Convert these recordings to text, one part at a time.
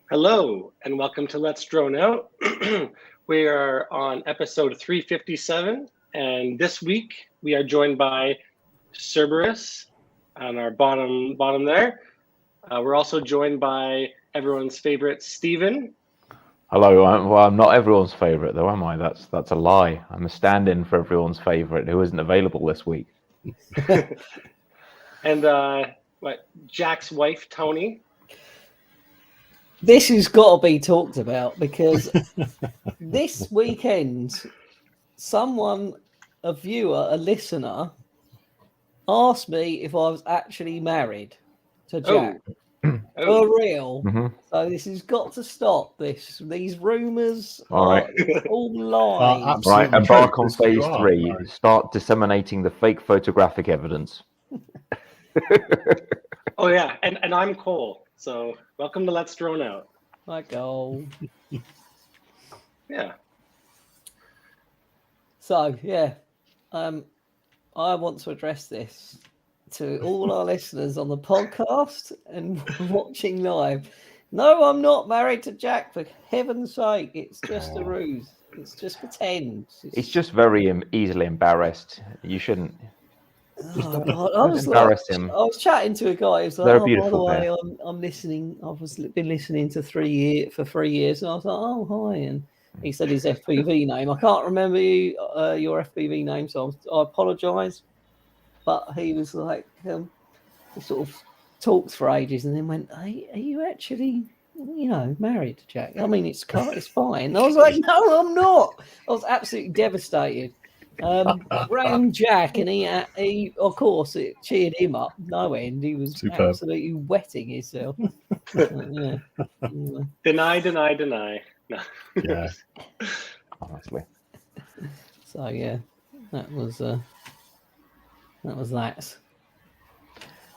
Hello, and welcome to Let's Drone Out. We are on episode 357, and this week we are joined by Cerberus on our bottom there. We're also joined by everyone's favorite Steven. Hello. I'm not everyone's favorite, though, am I? That's a lie. I'm a stand-in for everyone's favorite who isn't available this week. And Jack's wife, Tony. This has got to be talked about because this weekend, a viewer, a listener, asked me if I was actually married to Jack. For real. Mm-hmm. So this has got to stop. These rumours All are right. all lies. Right, embark on phase 3. Start disseminating the fake photographic evidence. Oh yeah, and I'm Cole. So welcome to Let's Drone Out. My goal. Yeah. So yeah, I want to address this to all our listeners on the podcast and watching live. No, I'm not married to Jack, for heaven's sake. It's just a ruse. It's just pretend. It's just very easily embarrassed. You shouldn't. Oh, God. Embarrass him. I was chatting to a guy who's like, They're a by the beautiful way, pair. I'm listening. I've been listening to 3 years for 3 years, and I was like, oh, hi. And he said his FPV name. I can't remember your FPV name, so I apologise. But he was like, he sort of talked for ages, and then went, hey, are you actually, married to Jack? I mean, it's fine. I was like, no, I'm not. I was absolutely devastated. Rang Jack, and he of course it cheered him up no end. He was absolutely wetting himself. Yeah. Deny. No. Yeah. Honestly. So yeah, that was that.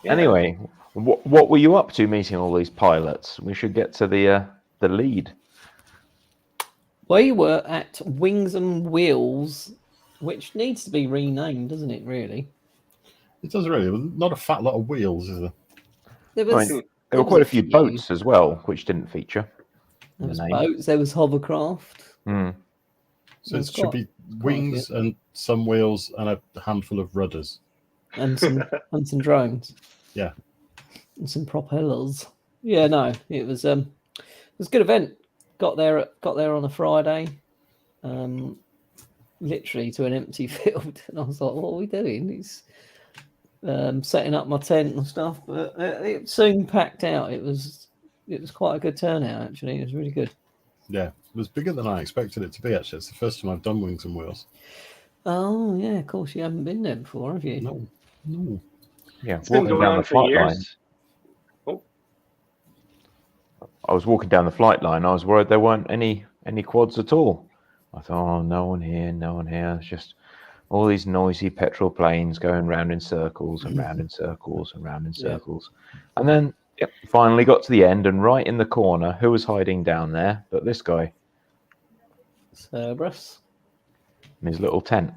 Yeah. Anyway, what were you up to meeting all these pilots? We should get to the lead. We were at Wings and Wheels, which needs to be renamed, doesn't it? Really, it does really. Not a fat lot of wheels, is there? There were quite a few boats as well, which didn't feature. There was boats. There was hovercraft. Mm. So it should be wings and some wheels and a handful of rudders and some drones. Yeah, and some propellers. Yeah, no, it was a good event. Got there on a Friday, literally to an empty field, and I was like, "What are we doing?" It's setting up my tent and stuff, but it soon packed out. It was quite a good turnout, actually. It was really good. Yeah, it was bigger than I expected it to be. Actually, it's the first time I've done Wings and Wheels. Oh yeah, of course you haven't been there before, have you? No. Yeah, It's been going on for years. I was walking down the flight line. I was worried there weren't any quads at all. I thought, oh, no one here. It's just all these noisy petrol planes going round in circles and round in circles and round in circles. And then finally got to the end, and right in the corner, who was hiding down there but this guy? Cerberus. In his little tent.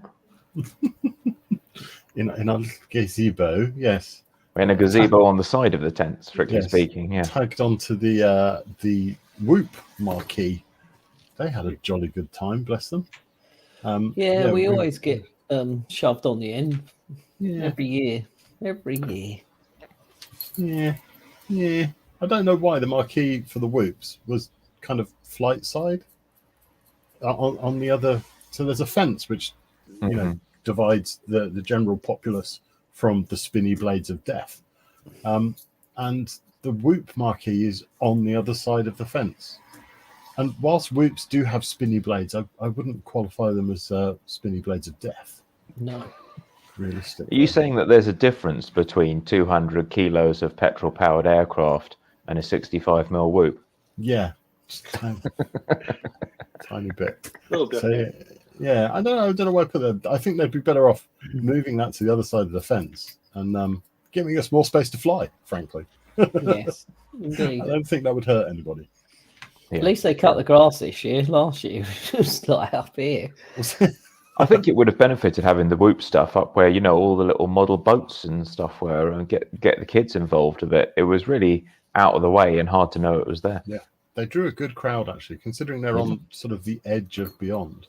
in a gazebo, yes. In a gazebo on the side of the tent, strictly speaking, yeah. Tagged onto the Whoop marquee. They had a jolly good time, bless them. We always get shoved on the end. Yeah. Every year. Yeah. I don't know why the marquee for the Whoops was kind of flight side. On the other, so there's a fence which divides the general populace from the spinny blades of death, and the Whoop marquee is on the other side of the fence. And whilst Whoops do have spinny blades, I wouldn't qualify them as spinny blades of death. No. Realistically. Are you saying that there's a difference between 200 kilos of petrol-powered aircraft and a 65mm Whoop? Yeah, just tiny bit. A little bit. So, yeah, I don't know why I put that. I think they'd be better off moving that to the other side of the fence and giving us more space to fly, frankly. Yes, indeed. I don't think that would hurt anybody. Yeah. At least they cut the grass this year. Last year it was like up here. I think it would have benefited having the Whoop stuff up where, all the little model boats and stuff were, and get the kids involved with it. It was really out of the way and hard to know it was there. Yeah. they drew a good crowd actually, considering they're on sort of the edge of Beyond.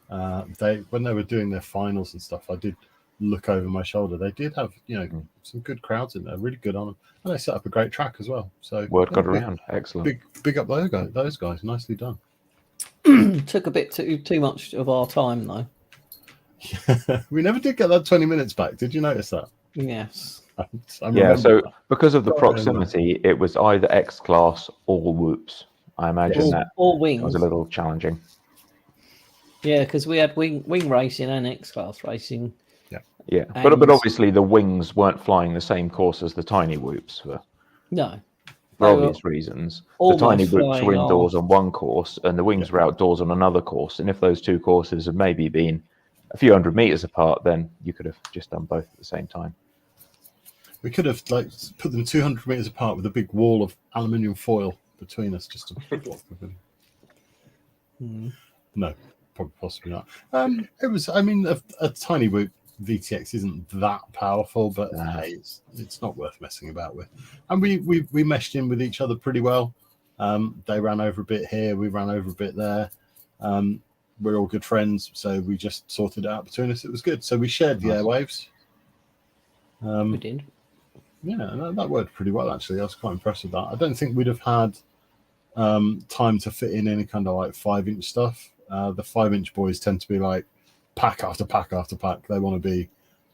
When they were doing their finals and stuff, I did look over my shoulder. They did have some good crowds in there, really good on them, and they set up a great track as well. So word got around. Excellent. Big up those guys. Nicely done. Took a bit too much of our time though. We never did get that 20 minutes back. Did you notice that? Yes. Yeah, so because of the proximity, it was either X Class or Whoops. I imagine that or Wings was a little challenging. Yeah, because we had wing racing and X Class racing. Yeah, but obviously the Wings weren't flying the same course as the Tiny Whoops for obvious reasons. The Tiny Whoops were indoors on one course, and the Wings were outdoors on another course. And if those two courses had maybe been a few hundred meters apart, then you could have just done both at the same time. We could have put them 200 meters apart with a big wall of aluminium foil between us, just to block them. No, probably possibly not. It was. I mean, a Tiny Whoop VTX isn't that powerful, but hey, it's not worth messing about with. And we meshed in with each other pretty well. They ran over a bit here, we ran over a bit there. We're all good friends, so we just sorted it out between us. It was good. So we shared the airwaves. We did. Yeah, and that worked pretty well actually. I was quite impressed with that. I don't think we'd have had time to fit in any kind of 5-inch stuff. The 5-inch boys tend to be like pack after pack after pack. They want to be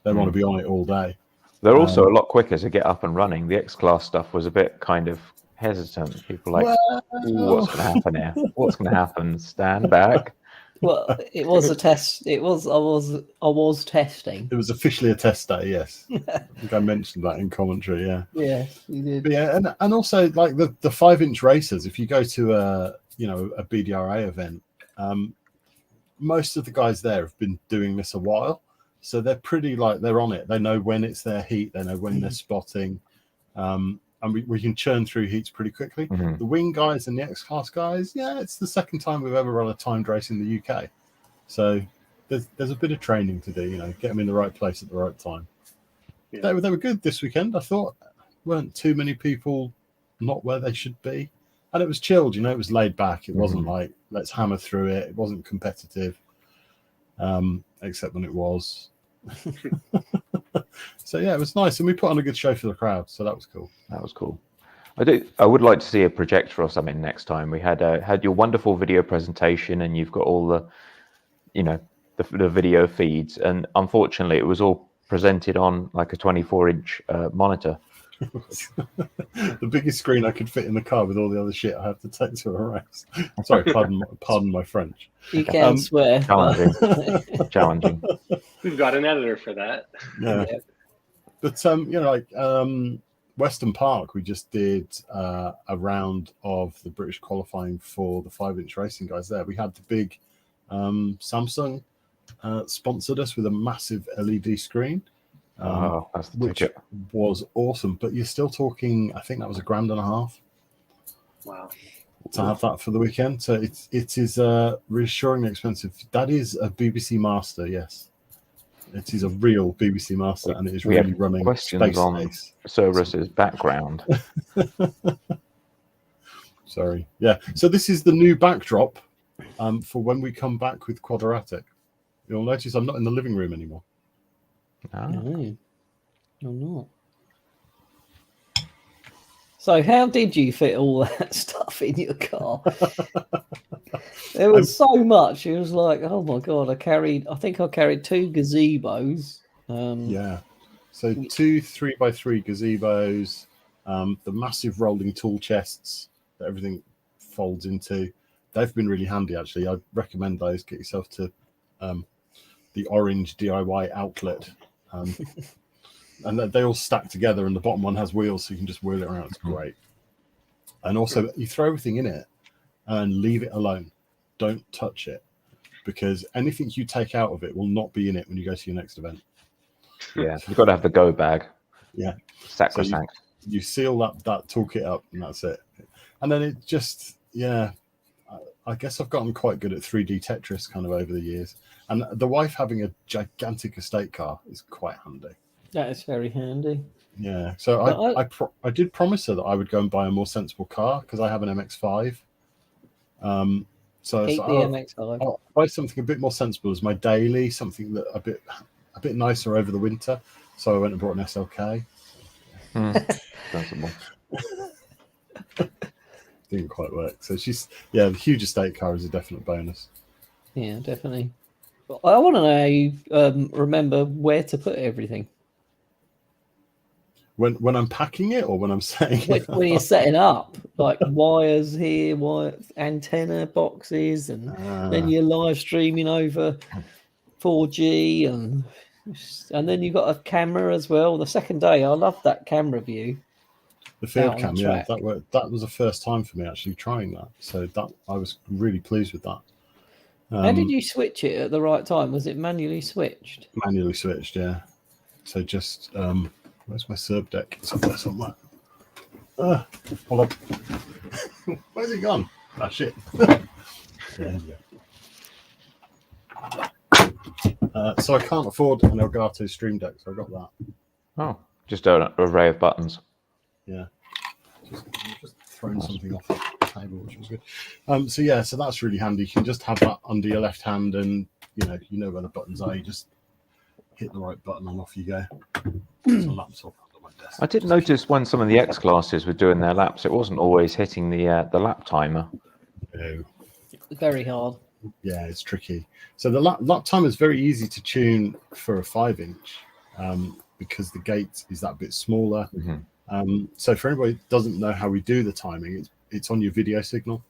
on it all day. They're also a lot quicker to get up and running. The X Class stuff was a bit kind of hesitant. People what's going to happen here? What's going to happen? Stand back. Well, it was a test. I was testing. It was officially a test day. Yes, I think I mentioned that in commentary. Yeah. Yeah, you did. But yeah, and also like the 5-inch racers. If you go to a BDRA event, most of the guys there have been doing this a while, so they're pretty they're on it. They know when it's their heat. They know when they're spotting. And we can churn through heats pretty quickly. The Wing guys and the X-Class guys, it's the second time we've ever run a timed race in the UK. So there's a bit of training to do, get them in the right place at the right time. Yeah. They were good this weekend. I thought weren't too many people not where they should be. And it was chilled, it was laid back. It wasn't like, let's hammer through it. It wasn't competitive, except when it was. So yeah, it was nice, and we put on a good show for the crowd, so that was cool. I would like to see a projector or something next time. We had your wonderful video presentation, and you've got all the the video feeds, and unfortunately it was all presented on like a 24-inch monitor. The biggest screen I could fit in the car with all the other shit I have to take to a race. Sorry, pardon my French. You can swear. Challenging. We've got an editor for that. Yeah. But Western Park, we just did a round of the British qualifying for the 5-inch racing guys there. We had the big Samsung sponsored us with a massive LED screen. That's the which ticket. Was awesome, but you're still talking, I think that was $1,500. Wow. To have that for the weekend. So it is reassuringly expensive. That is a BBC Master, yes. It is a real BBC Master, and it is really running questions on Cerberus's background. Sorry. Yeah. So this is the new backdrop for when we come back with Quadratic. You'll notice I'm not in the living room anymore. No, I'm not. So how did you fit all that stuff in your car? There was so much. It was like, oh my god! I think I carried 2 gazebos. Yeah. So 2 3x3 gazebos, the massive rolling tool chests that everything folds into. They've been really handy actually. I recommend those. Get yourself to the orange DIY outlet. And they all stack together, and the bottom one has wheels, so you can just wheel it around. It's great. And also, you throw everything in it and leave it alone. Don't touch it, because anything you take out of it will not be in it when you go to your next event. Yeah, you've got to have the go bag. Yeah, sacrosanct. So you seal that toolkit up, and that's it. And then it just, I guess I've gotten quite good at 3D Tetris kind of over the years. And the wife having a gigantic estate car is quite handy. That is very handy. Yeah. So I did promise her that I would go and buy a more sensible car, because I have an MX-5 So Keep the MX5. I'll buy something a bit more sensible as my daily, something that a bit nicer over the winter. So I went and bought an SLK. Sensible. Didn't quite work. So the huge estate car is a definite bonus. Yeah, definitely. I want to know how you remember where to put everything. When I'm packing it or when I'm setting it When you're setting up, like wires here, antenna boxes, and then you're live streaming over 4G, and then you've got a camera as well. The second day, I loved that camera view. the field out on cam, the yeah, track. that was the first time for me actually trying that. So that I was really pleased with that. How did you switch it at the right time? Was it manually switched? Manually switched, yeah. So just where's my Cerb deck? It's up there somewhere. Hold on. Where's it gone? Ah, shit. There you go. So I can't afford an Elgato Stream Deck, so I got that. Oh, just an array of buttons. Yeah. Just throwing something off the table, which was good. So that's really handy. You can just have that under your left hand, and you know where the buttons are. You just hit the right button and off you go. There's a laptop under my desk. I did notice when some of the X classes were doing their laps, it wasn't always hitting the lap timer. No. Very hard. Yeah, it's tricky. So the lap timer is very easy to tune for a 5-inch because the gate is that bit smaller. So for anybody who doesn't know how we do the timing, it's on your video signal.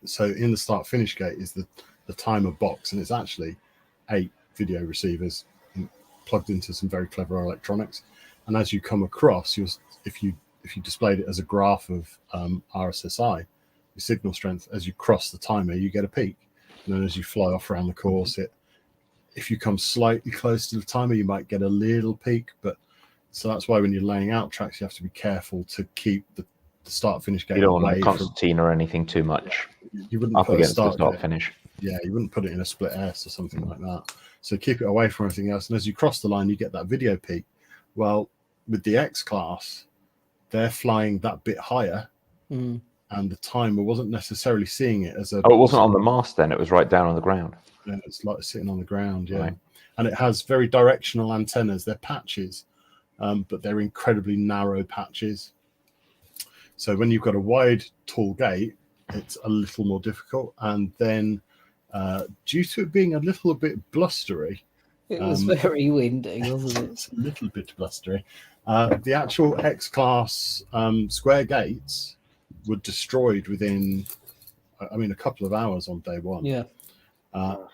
So in the start finish gate is the timer box, and it's actually 8 video receivers plugged into some very clever electronics. And as you come across, if you displayed it as a graph of RSSI, your signal strength, as you cross the timer, you get a peak. And then as you fly off around the course, if you come slightly close to the timer, you might get a little peak. So that's why when you're laying out tracks, you have to be careful to keep the start finish gate. You don't away want Constantine or anything too much. You wouldn't up put against the start start finish. Yeah, you wouldn't put it in a split S or something like that. So keep it away from everything else. And as you cross the line, you get that video peak. Well, with the X class, they're flying that bit higher, and the timer wasn't necessarily seeing it as a. Oh, it wasn't on the mast then; it was right down on the ground. Yeah, it's like sitting on the ground. Yeah, Right. And it has very directional antennas. They're patches, but they're incredibly narrow patches. So when you've got a wide, tall gate, it's a little more difficult. And then, due to it being a little bit blustery, it was very windy, wasn't it? It's a little bit blustery. The actual X-Class square gates were destroyed within, a couple of hours on day one. Yeah.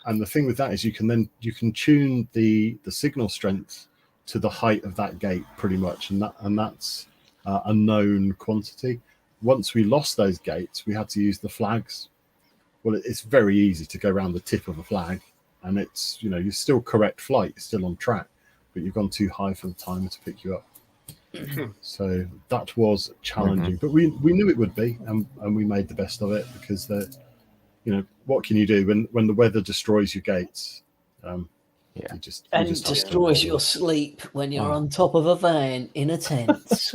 And the thing with that is you can tune the signal strength to the height of that gate pretty much, and that's a known quantity. Once we lost those gates, we had to use the flags. Well, it's very easy to go around the tip of a flag, and it's you're still correct flight, you're still on track, but you've gone too high for the timer to pick you up. So that was challenging, but we knew it would be, and we made the best of it, because what can you do when the weather destroys your gates? You just destroys your sleep when you're on top of a van in a tent.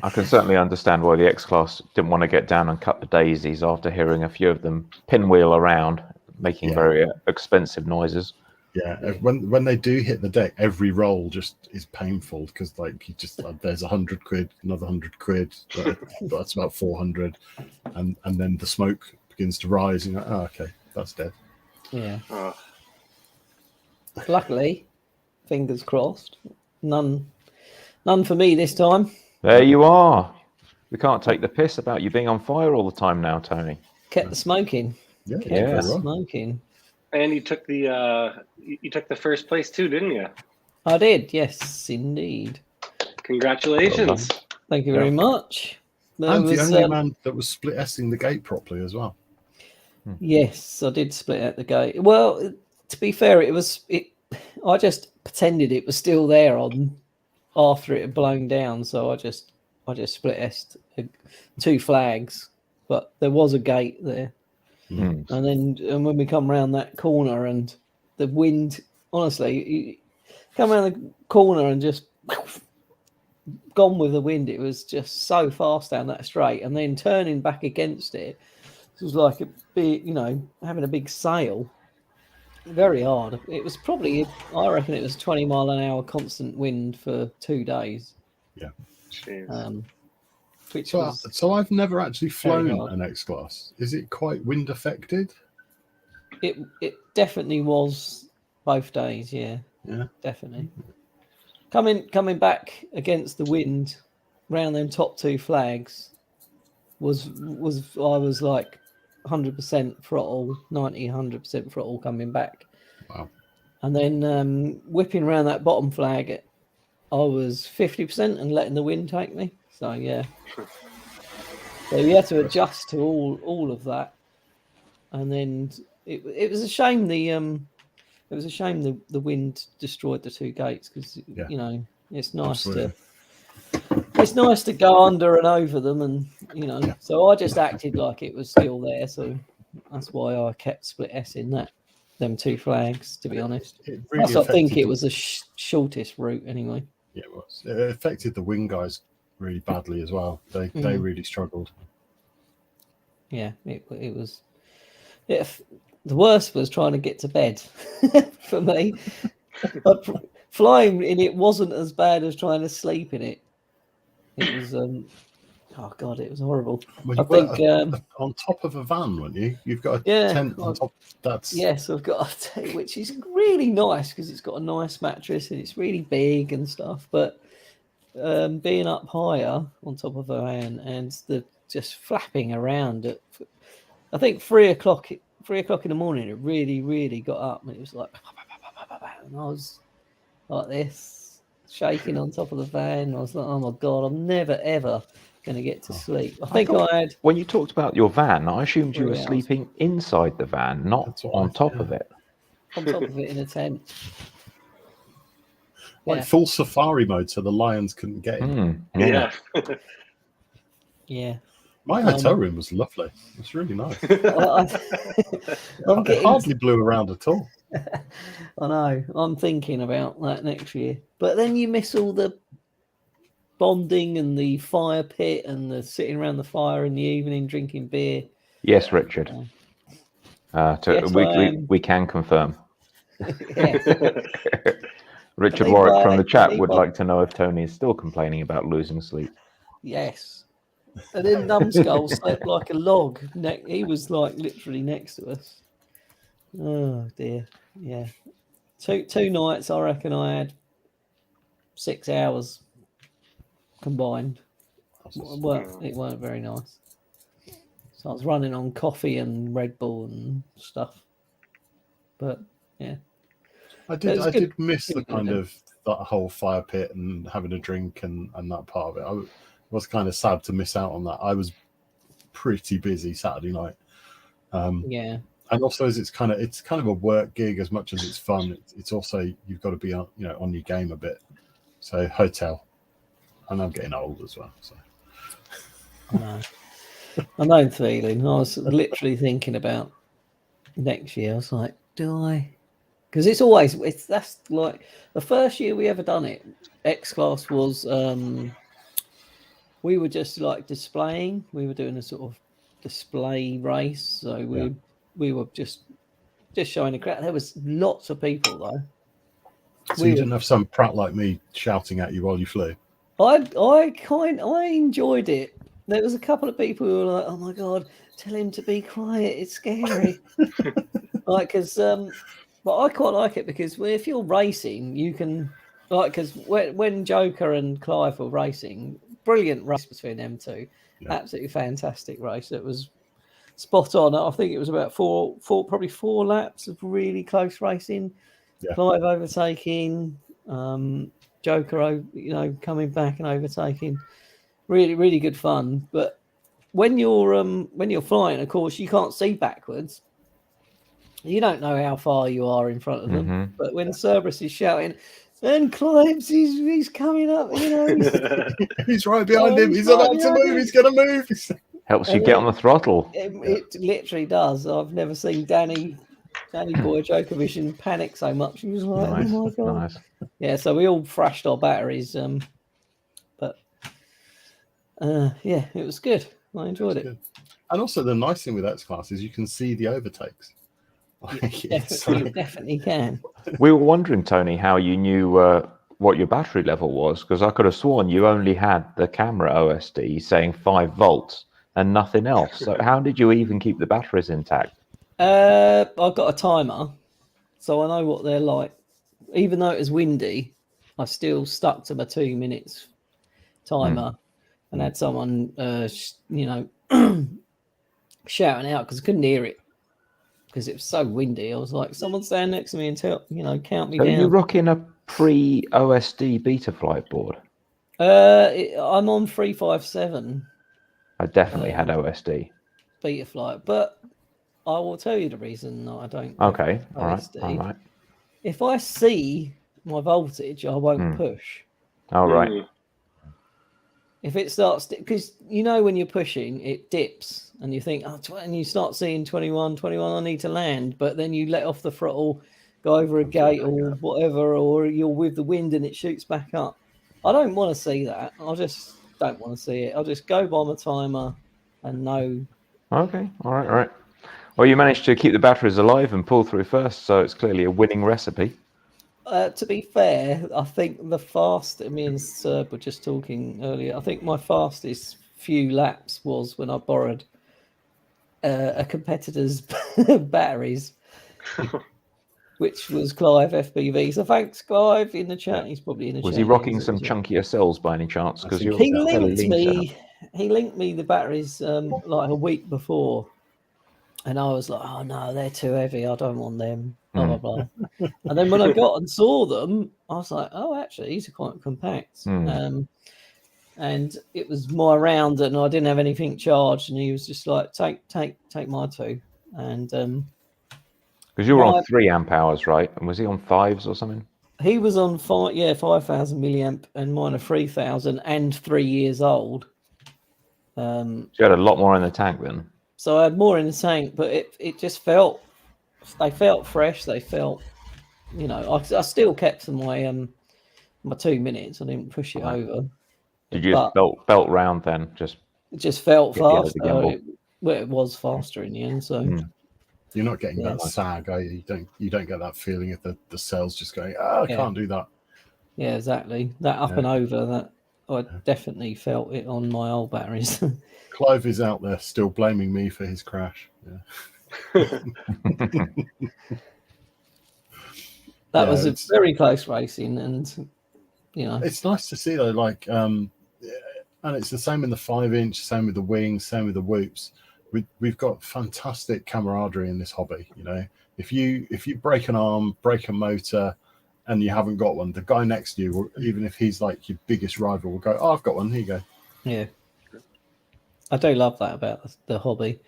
I can certainly understand why the X-Class didn't want to get down and cut the daisies after hearing a few of them pinwheel around, making very expensive noises. Yeah, when they do hit the deck, every roll just is painful, because there's 100 quid, another 100 quid, that's about 400, and then the smoke begins to rise, and you're like, oh, okay, that's dead. Yeah. Luckily, fingers crossed, none for me this time. There you are. We can't take the piss about you being on fire all the time now, Tony. Kept the smoking. Yeah. Smoking. And you took the first place too, didn't you? I did, yes, indeed. Congratulations. Thank you very much. I'm the only man that was split S-ing the gate properly as well. Yes, I did split out the gate. Well, to be fair, I just pretended it was still there after it had blown down, so I just split S 2 flags, but there was a gate there. And when we come around that corner, and the wind, honestly, you come around the corner and just gone with the wind. It was just so fast down that straight, and then turning back against it. It was like a big, having a big sail. Very hard. It was probably, I reckon, it was 20 mile an hour constant wind for 2 days. Yeah. Which so I've never actually flown an X-Class. Is it quite wind affected? It definitely was both days. Yeah, definitely. Coming back against the wind, round them top 2 flags, was I was like 100% throttle, 100% throttle coming back. Wow. And then whipping around that bottom flag, I was 50% and letting the wind take me. So yeah. So you had to adjust to all of that. And then it was a shame the wind destroyed the 2 gates, because it's nice it's nice to go under and over them, and so I just acted like it was still there, so that's why I kept split S in them 2 flags, to be honest. I think it was the shortest route anyway. Yeah, it was. It affected the wing guys really badly as well. They really struggled. Yeah, it was. The worst was trying to get to bed for me. But flying in it wasn't as bad as trying to sleep in it. It was, oh God, it was horrible. Well, I think on top of a van, weren't you? You've got a tent on top. Yes, I've got a tent, which is really nice because it's got a nice mattress and it's really big and stuff. But being up higher on top of a van and the just flapping around at, I think 3 o'clock in the morning, it really, really got up, and it was like, and I was like this, shaking on top of the van. I was like, oh my God, I'm never ever going to get to sleep. I had. When you talked about your van, I assumed you were sleeping inside the van, not on top of it. On top of it in a tent. Like full safari mode, so the lions couldn't get in. Yeah. Yeah. My hotel room was lovely. It's really nice. It hardly blew around at all. I know. I'm thinking about that next year. But then you miss all the bonding and the fire pit and the sitting around the fire in the evening drinking beer. Yes, Richard. We can confirm. Richard Warwick from the chat would like to know if Tony is still complaining about losing sleep. Yes. And then Numbskull slept like a log. He was like literally next to us. Oh dear. Yeah. Two nights, I reckon I had 6 hours combined. It weren't very nice. So I was running on coffee and Red Bull and stuff. But yeah. I did miss the kind of that whole fire pit and having a drink and that part of it. I was kind of sad to miss out on that. I was pretty busy Saturday night. Yeah. And also, as it's kind of a work gig as much as it's fun. It's also, you've got to be on your game a bit. So hotel, and I'm getting old as well. So I know the feeling. I was literally thinking about next year. I was like, do I? Because that's like the first year we ever done it. X-Class was. We were just like displaying. We were doing a sort of display race. So we were just showing the crowd. There was lots of people though. So you didn't have some prat like me shouting at you while you flew? I enjoyed it. There was a couple of people who were like, "Oh my God, tell him to be quiet. It's scary." But I quite like it because if you're racing, you can because when Joker and Clive were racing. Brilliant race between them two. Yeah. Absolutely fantastic race. It was spot on. I think it was about probably four laps of really close racing. Yeah. Clive overtaking, Joker, coming back and overtaking. Really, really good fun. But when you're flying, of course, you can't see backwards. You don't know how far you are in front of them. Mm-hmm. But when Cerberus is shouting, and Climbs, he's coming up, He's right behind him. He's about to move. He's going to move. Helps you get on the throttle. It literally does. I've never seen Danny Boy Jokovic panic so much. He was like, nice. Oh my God. Nice. Yeah, so we all thrashed our batteries. But Yeah, it was good. I enjoyed it. Good. And also the nice thing with X Class is you can see the overtakes. Like, You it's definitely can. We were wondering, Tony, how you knew what your battery level was, because I could have sworn you only had the camera OSD saying 5 volts and nothing else. So how did you even keep the batteries intact? I've got a timer, so I know what they're like. Even though it was windy, I still stuck to my 2 minutes timer and had someone, shouting out because I couldn't hear it because it was so windy. I was like, someone stand next to me and count me So are down. you rocking a pre-OSD Betaflight board? I'm on 357 I definitely had OSD. Betaflight, but I will tell you the reason that I don't. Okay, have all right, OSD. all right. If I see my voltage, I won't push. All right. If it starts, because when you're pushing, it dips and you think, and you start seeing 21, I need to land. But then you let off the throttle, go over a gate or whatever, or you're with the wind and it shoots back up. I don't want to see that. I just don't want to see it. I'll just go by my timer and know. Okay, all right, all right. Well, you managed to keep the batteries alive and pull through first, so it's clearly a winning recipe. To be fair, I think me and Serb were just talking earlier. I think my fastest few laps was when I borrowed a competitor's batteries, which was Clive FPV. So thanks, Clive, in the chat. He's probably in the chat. Was he rocking some chunkier cells by any chance? Because He linked me the batteries like a week before, and I was like, "Oh no, they're too heavy. I don't want them." Blah blah blah. And then when I got and saw them, I was like, "Oh, actually, these are quite compact." And it was my round, and I didn't have anything charged, and he was just like, "Take my two." And because you were on 3 amp hours, right? And was he on 5s or something? He was on 5,000 milliamp, and mine are 3,000 and 3 years old. So you had a lot more in the tank then. So I had more in the tank, but it just felt. They felt fresh. They felt, I still kept my 2 minutes. I didn't push it over. Did you just belt round then? It just felt faster. It was faster in the end. So you're not getting that sag, are you? You don't get that feeling of the cells just going, I can't do that. Yeah, exactly. That up and over, that I definitely felt it on my old batteries. Clive is out there still blaming me for his crash. Yeah. That was a very close racing, and it's nice to see though. Like, and it's the same in the 5-inch, same with the wings, same with the whoops. We've got fantastic camaraderie in this hobby. If you break an arm, break a motor, and you haven't got one, the guy next to you, even if he's like your biggest rival, will go, "Oh, I've got one. Here you go." Yeah, I do love that about the hobby.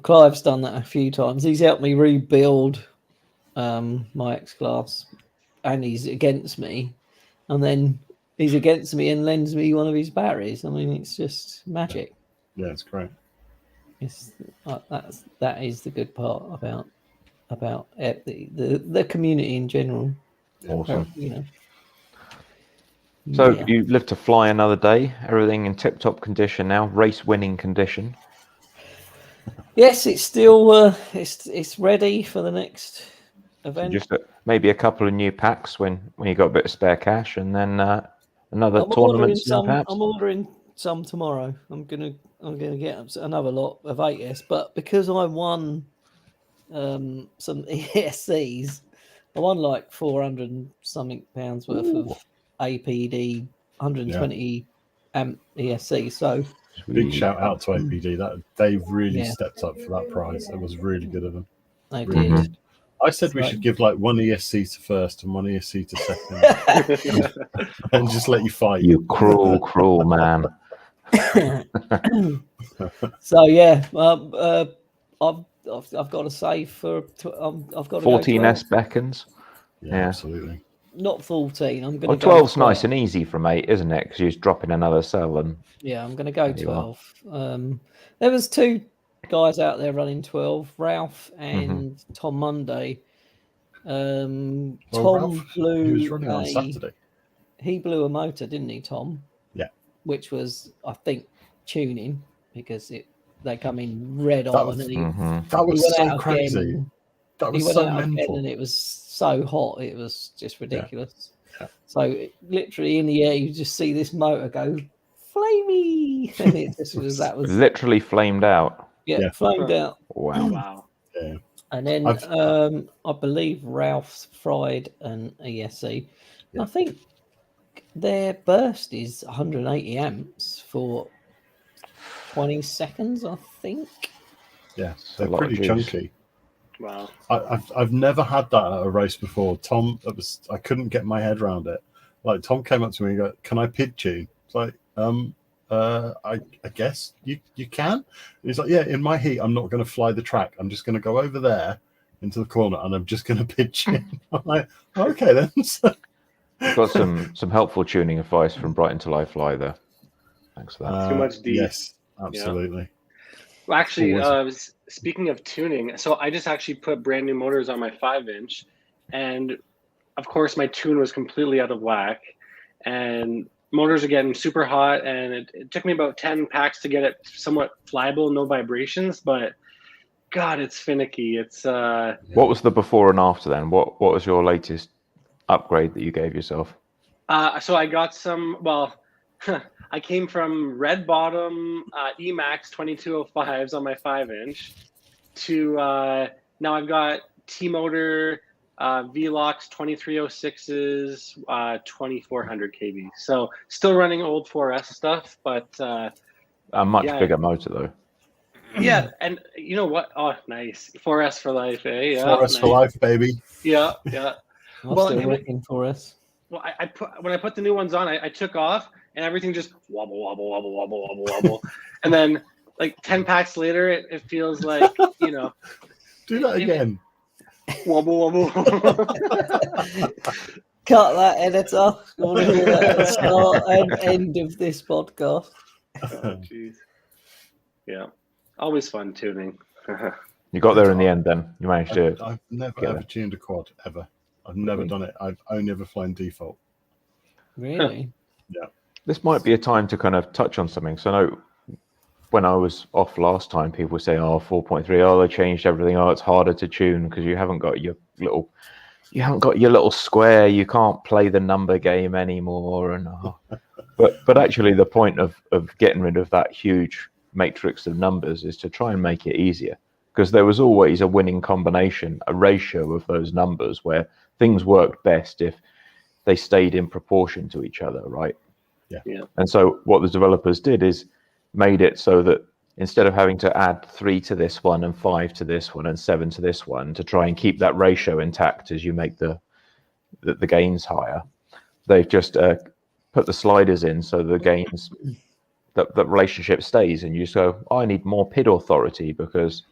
Clive's done that a few times. He's helped me rebuild my X-Class, and he's against me, and then he's against me and lends me one of his batteries. I mean, it's just magic. Yeah, it's great. It's that is the good part about the community in general. Awesome. So you live to fly another day. Everything in tip-top condition now, race-winning condition. Yes, it's still it's ready for the next event. So just maybe a couple of new packs when you got a bit of spare cash, and then another tournament. I'm ordering some tomorrow. I'm gonna get another lot of 8S, but because I won some ESCs, I won like 400 and something pounds worth of APD 120 amp ESC. So big shout out to APD. That they really stepped up for that prize. It was really good of them. They did. I said we should give like one ESC to first and one ESC to second, and just let you fight. You cruel man. So yeah, I've got to save for. I've got 14S beckons. Yeah, absolutely. Not 14. I'm going to. 12's nice and easy from 8, isn't it? Because you're just dropping another cell and. Yeah, I'm going to go 12. There was 2 guys out there running 12, Ralph and Tom Monday. Tom Ralph, blew. He was running on Saturday. He blew a motor, didn't he, Tom? Yeah. which was, I think, tuning, because they come in red That on. was, And that was went so out crazy. again. That He was went so out again, mental. and it was so hot. It was just ridiculous. Yeah. So literally in the air, you just see this motor go flamey, and it just was literally flamed out. Yeah, flamed out. Wow. Wow. Yeah. And then I believe Ralph's Fried and ESC. Yeah. I think their burst is 180 amps for 20 seconds, I think. Yeah, they're pretty chunky. Wow. I've never had that at a race before. Tom, I couldn't get my head around it. Like, Tom came up to me and go, "Can I pid tune?" It's like, I guess you can. And he's like, "Yeah, in my heat, I'm not going to fly the track. I'm just going to go over there into the corner, and I'm just going to pid tune." I'm like, "Okay then." Got some helpful tuning advice from Brighton to Life Fly there. Thanks for that. Too much D. Yes, absolutely. Yeah. Well, actually, speaking of tuning, so I just actually put brand new motors on my 5-inch, and of course my tune was completely out of whack, and motors are getting super hot, and it took me about 10 packs to get it somewhat flyable, no vibrations, but God, it's finicky. It's What was the before and after then? What was your latest upgrade that you gave yourself? So I got some, well, I came from red bottom Emax 2205s on my 5-inch to now I've got T-Motor Velox 2306s 2400 kV. So still running old 4S stuff, but A much bigger motor though. Yeah, and you know what? Oh, nice. 4S for life, eh? Yeah, 4S for life, baby. Yeah. I'm still working for us. Well, when I put the new ones on, I took off and everything just wobble. And then like 10 packs later, it feels like, you know. Do that again. Wobble. Cut that, editor. I want to hear that at the start and end of this podcast. Jeez. Yeah. Always fun tuning. You got there in the end then. You managed to. I've never ever tuned a quad, ever. I've never done it. I've only ever flown default. Really? Yeah. This might be a time to kind of touch on something. So I know when I was off last time, people were saying, "Oh, 4.3, oh, they changed everything. Oh, it's harder to tune because you haven't got your little square. You can't play the number game anymore." And but actually, the point of getting rid of that huge matrix of numbers is to try and make it easier, because there was always a winning combination, a ratio of those numbers where things worked best if they stayed in proportion to each other, right? Yeah. And so what the developers did is made it so that instead of having to add 3 to this one and 5 to this one and 7 to this one to try and keep that ratio intact as you make the gains higher, they've just put the sliders in so the gains, that relationship stays, and you just go, "Oh, I need more PID authority because,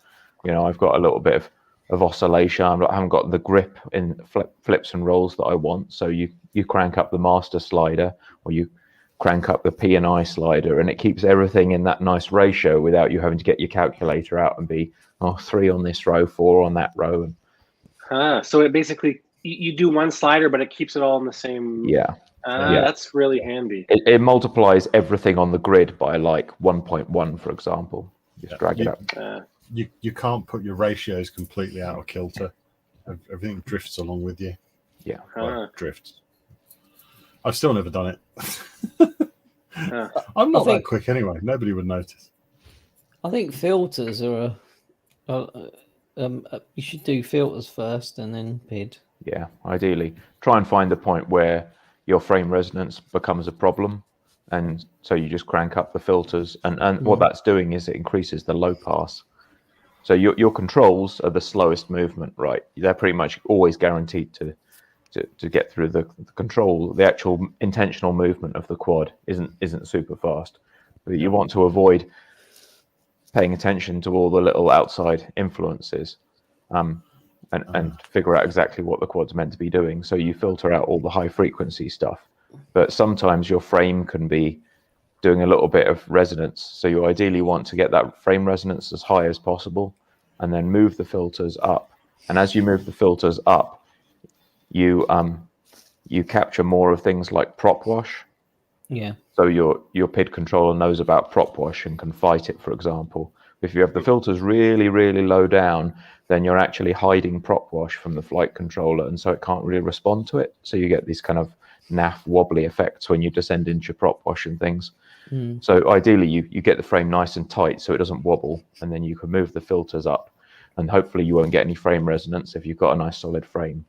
you know, I've got a little bit of oscillation. I haven't got the grip in flips and rolls that I want." So you crank up the master slider, or you crank up the P&I slider, and it keeps everything in that nice ratio without you having to get your calculator out and be 3 on this row, 4 on that row. So it basically, you do one slider, but it keeps it all in the same. Yeah. That's really handy. It multiplies everything on the grid by like 1.1, for example. Just drag it up. You can't put your ratios completely out of kilter. Everything drifts along with you. Yeah. Drifts. I've still never done it. I'm not that quick anyway. Nobody would notice. I think filters are you should do filters first and then PID. Yeah, ideally. Try and find the point where your frame resonance becomes a problem. And so you just crank up the filters. And what that's doing is it increases the low pass. So your controls are the slowest movement, right? They're pretty much always guaranteed to get through the control. The actual intentional movement of the quad isn't super fast. But you want to avoid paying attention to all the little outside influences. And figure out exactly what the quad's meant to be doing. So you filter out all the high frequency stuff. But sometimes your frame can be doing a little bit of resonance. So you ideally want to get that frame resonance as high as possible and then move the filters up. And as you move the filters up, you capture more of things like prop wash. Yeah. So your PID controller knows about prop wash and can fight it, for example. If you have the filters really, really low down, then you're actually hiding prop wash from the flight controller, and so it can't really respond to it. So you get these kind of naff wobbly effects when you descend into your prop wash and things. So ideally you get the frame nice and tight so it doesn't wobble, and then you can move the filters up, and hopefully you won't get any frame resonance if you've got a nice solid frame.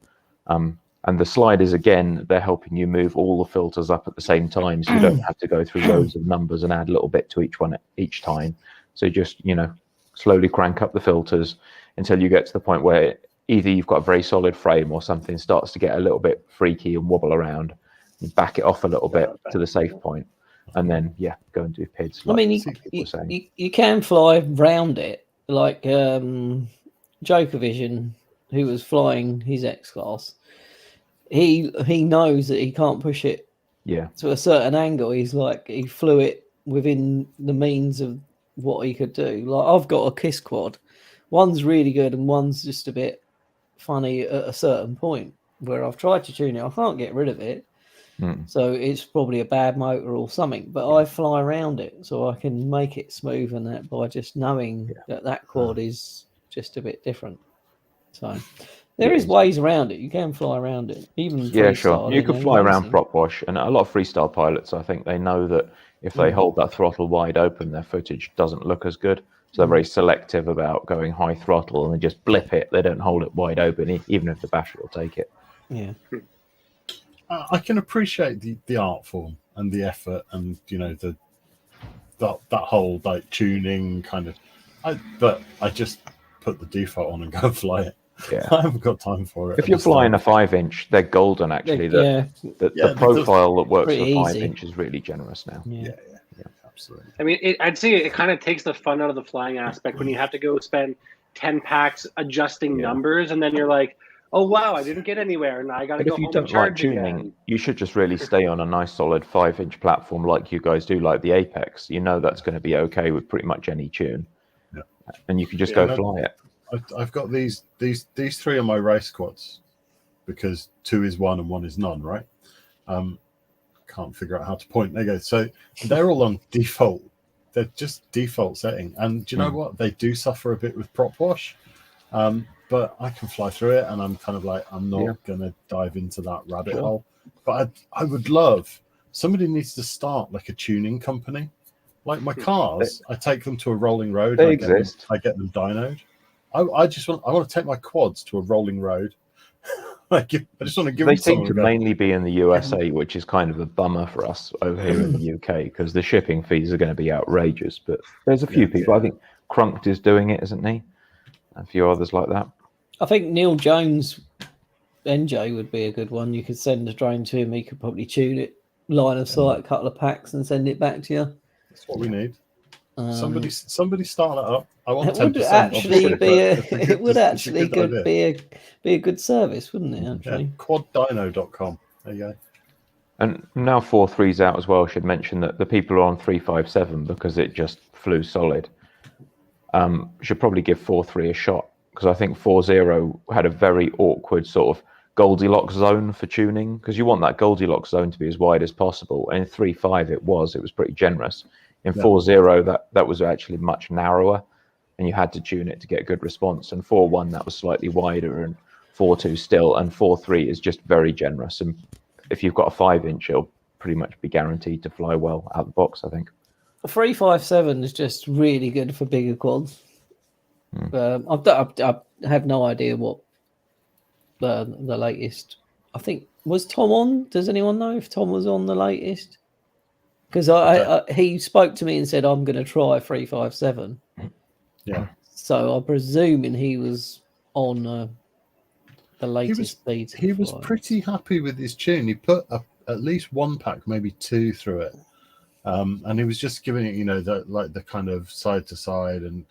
And the sliders, again, they're helping you move all the filters up at the same time, so you don't have to go through loads of numbers and add a little bit to each one each time. So just, slowly crank up the filters until you get to the point where either you've got a very solid frame or something starts to get a little bit freaky and wobble around. You back it off a little bit to the safe point, and then go and do PIDs. I mean, you can fly round it, like Joker Vision, who was flying his X-Class. He knows that he can't push it to a certain angle. He flew it within the means of what he could do. Like, I've got a KISS quad. One's really good and one's just a bit funny at a certain point where I've tried to tune it. I can't get rid of it. So it's probably a bad motor or something, but I fly around it so I can make it smooth and that by just knowing that quad is just a bit different. So there is ways around it. You can fly around it. Even sure. You can fly around prop wash, and a lot of freestyle pilots, I think they know that if they hold that throttle wide open, their footage doesn't look as good. So they're very selective about going high throttle, and they just blip it. They don't hold it wide open, even if the battery will take it. Yeah. I can appreciate the art form and the effort, and that whole like tuning kind of. But I just put the default on and go and fly it. Yeah, I haven't got time for it. If you're flying a 5-inch, they're golden. Actually, the profile that works for 5-inch is really generous now. Yeah, absolutely. I mean, I'd say it kind of takes the fun out of the flying aspect when you have to go spend 10 packs adjusting numbers, and then you're like, oh wow, I didn't get anywhere, and I got to go home and charge. If you don't like tuning, you should just really stay on a nice solid 5-inch platform like you guys do, like the Apex. That's going to be okay with pretty much any tune, and you can just go fly it. I've got these three on my race quads because 2 is 1 and 1 is none, right? Can't figure out how to point. There you go. So they're all on default. They're just default setting. And do you know what? They do suffer a bit with prop wash. But I can fly through it, and I'm kind of like, I'm not going to dive into that rabbit hole. But I would love, somebody needs to start like a tuning company. Like my cars, I take them to a rolling road. They exist. I get them dynoed. I want to take my quads to a rolling road. I just want to give them. They seem to mainly be in the USA, which is kind of a bummer for us over here in the UK because the shipping fees are going to be outrageous. But there's a few people. I think Crunked is doing it, isn't he? A few others like that. I think Neil Jones NJ would be a good one. You could send a drone to him. He could probably tune it, line of sight, a couple of packs, and send it back to you. That's what we need. Somebody start that up. I want 10%. It would actually be a good service, wouldn't it? Actually, quaddyno.com. There you go. And now 4.3's out as well. I should mention that the people are on 357 because it just flew solid. Should probably give 4.3 a shot because I think 4.0 had a very awkward sort of Goldilocks zone for tuning because you want that Goldilocks zone to be as wide as possible. And in 3.5 it was pretty generous. In 4.0 that was actually much narrower, and you had to tune it to get good response. And 4.1 that was slightly wider, and 4.2 still, and 4.3 is just very generous. And if you've got a 5-inch, it'll pretty much be guaranteed to fly well out the box, I think. 357 is just really good for bigger quads. I have no idea what the latest. I think was Tom on. Does anyone know if Tom was on the latest? Because he spoke to me and said I'm going to try 357. Yeah. So I'm presuming he was on the latest speed. He was pretty happy with his tune. He put at least 1 pack, maybe 2 through it. And he was just giving it, the kind of side to side, and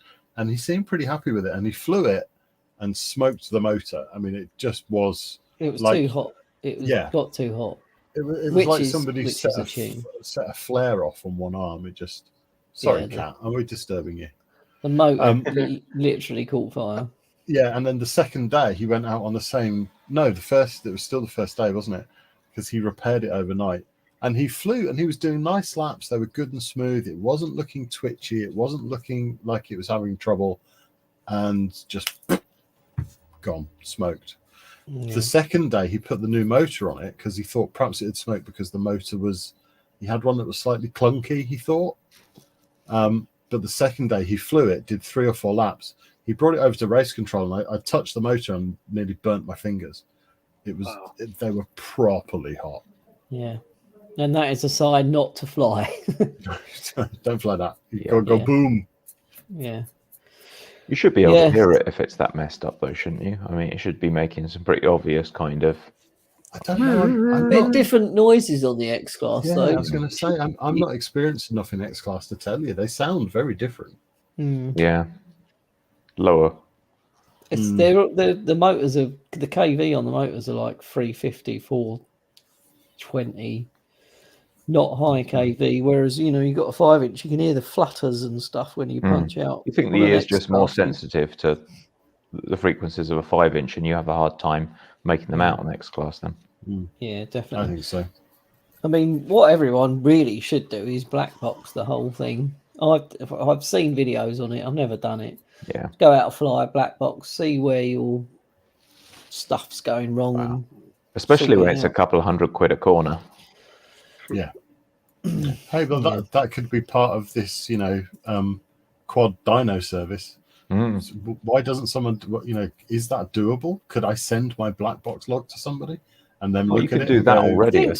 he seemed pretty happy with it. And he flew it and smoked the motor. I mean, it just was. It was too hot. It was got too hot. It was like somebody set a flare off on one arm. It just. Sorry, Kat, am we disturbing you? The motor literally caught fire. Yeah, and then the second day he went out on the same. No, it was still the first day, wasn't it? Because he repaired it overnight. And he flew, and he was doing nice laps. They were good and smooth. It wasn't looking twitchy. It wasn't looking like it was having trouble, and just gone, smoked. Yeah. The second day, he put the new motor on it because he thought perhaps it had smoked because the motor was, he had one that was slightly clunky, he thought. But the second day, he flew it, did 3 or 4 laps. He brought it over to race control, and I touched the motor and nearly burnt my fingers. It was, they were properly hot. Yeah. And that is a sign not to fly. Don't fly that. You Yeah. go boom. Yeah. You should be able to hear it if it's that messed up, though, shouldn't you? I mean, it should be making some pretty obvious kind of. I don't know. I'm Bit not, different noises on the X Class, yeah, though. I was going to say, I'm not experienced enough in X Class to tell you. They sound very different. Yeah. Lower. It's the motors are the KV on the motors are like 350, 420, not high KV. Whereas you got a 5-inch, you can hear the flutters and stuff when you punch out. You think the ear's just more sensitive to the frequencies of a 5-inch, and you have a hard time making them out on X Class then? Yeah, I definitely. think so. I mean, what everyone really should do is black box the whole thing. I've seen videos on it. I've never done it. Yeah. Go out a fly, black box, see where your stuff's going wrong. Wow. And Especially sort when it it's out. a couple of £100 a corner. Yeah. Hey, well, that could be part of this, quad dyno service. Why doesn't someone, is that doable? Could I send my black box log to somebody and then look you at can it? do and that go, already. I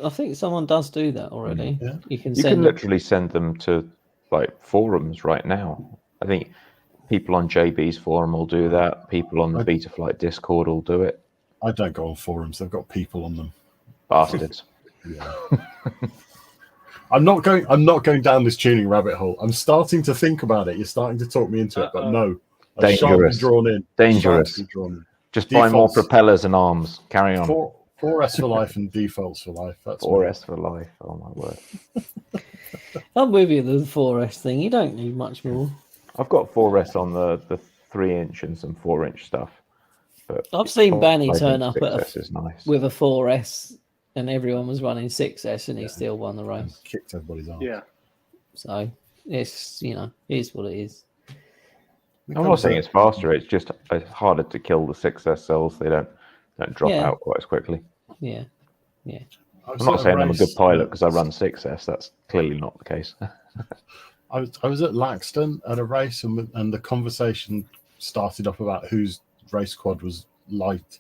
think someone does do that already. Yeah. You can You send can them. literally send them to like forums right now. I think people on JB's forum will do that. People on the Betaflight Discord will do it. I don't go on forums. They've got people on them. Bastards. Yeah. I'm not going down this tuning rabbit hole. I'm starting to think about it. You're starting to talk me into it, but no. Dangerous. Drawn in. Dangerous. Drawn in. Just buy more propellers and arms. Carry on. 4S for life and defaults for life. That's 4S for life. Oh my word. I'm with you with the 4S thing. You don't need much more. I've got 4S on the 3-inch and some 4-inch stuff. But I've seen Banny turn up 6S is nice. with a 4S and everyone was running 6S and he still won the race. Kicked everybody's arm. Yeah. So it's, is what it is. I'm not saying it's faster. It's just it's harder to kill the 6S cells. They don't drop out quite as quickly. Yeah. I'm not saying I'm a good pilot because I run 6S. That's clearly not the case. I was at Laxton at a race and the conversation started up about whose race quad was light.